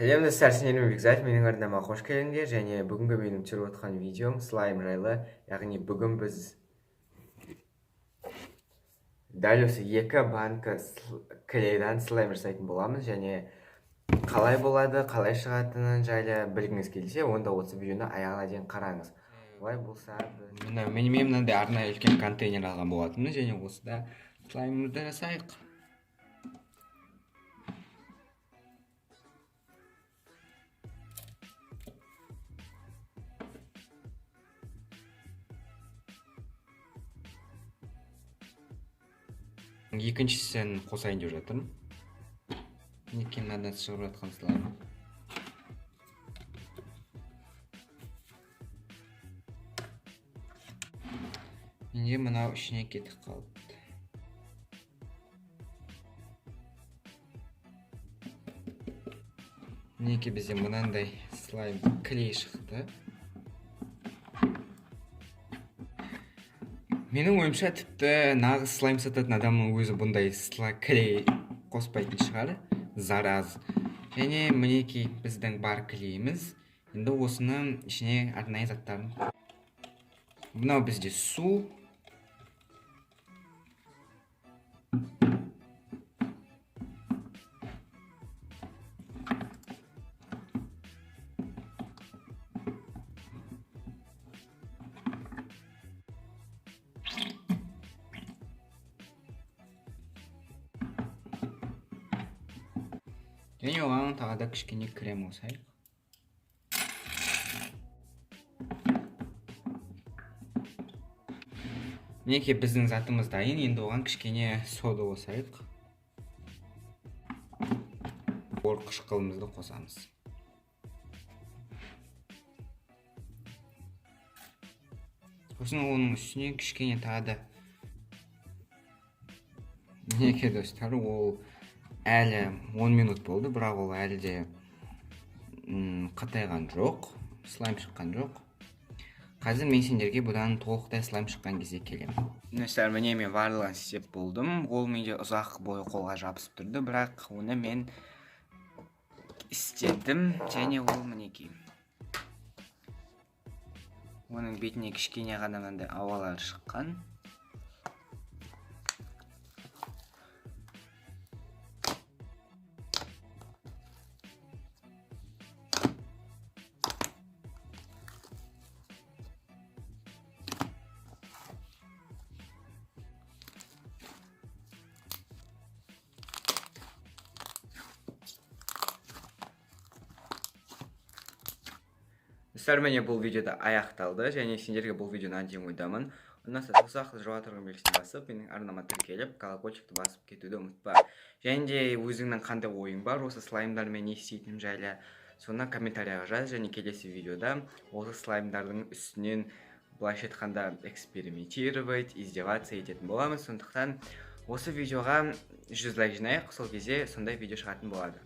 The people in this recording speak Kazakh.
Сәлем достар, сендермен бекзат, менің арнама қош келдіңдер. Және бүгінгі менің түсіріп отқан видеом слайм жайлы. Яғни бүгін біз дәл осы 2 банка клейдан слайм жасайтын боламыз. Және қалай болады, қалай шығатынын жайлы білгіңіз келсе, онда осы видеоны аяғына дейін қараңыз. Олай болса, мен мынандай арнайы үлкен контейнер алған болатынмын, және осыда слаймымызды жасайық. Екіншісін қосайын деп жатырмын. Некен мынадан шығып жатқан слайм. Менде мынау ішіне кетіп қалды. Неке бізде мынандай слайм клей шықты. Менің ойымша тіпті нағыз слайм сататын адамның өзі бұндай клей қоспайтын шығар, зараз. Және мінеки біздің бар клейіміз. Енді осыны ішіне арнайы заттарын. Мынау бізде су. Және оған тағы да кішкене крем қосайық. Мінеки біздің затымыз дайын, енді оған кішкене сода қосайық. Бор қышқылымызды қосамыз. Сосын оның үстіне кішкене тағы да. Мінеки достар, ол әлі 10 минут болды, бірақ ол әлі де қатайған жоқ, слайм шыққан жоқ. Қазір мен сендерге бұдан толықтай слайм шыққан кезде келемін. Достар, міне мен барлығын істеп болдым. Ол менде ұзақ бойы қолға жабысып тұрды, бірақ оны мен істедім. Және ол мінеки. Оның бетіне кішкене ғана мынандай ауалар шыққан. Достар, міне бұл видеода аяқталды, және сендерге бұл видеоны әдемі ойдамын. Ондан соң ұсақ жоғары тұрған белгісін басып, менің арнама тіркеліп, колокольчикті басып кетуді ұмытпа. Және де өзіңнің қандай ойың бар, осы слаймдармен не істейтінім жайлы, соны комментарияға жаз. Және келесі видеода осы слаймдардың үстінен былайша айтқанда экспериментировать, издеваться ететін боламыз. Сондықтан осы видеоға 100 лайк жинайық, сол кезде сондай видео шығатын болады.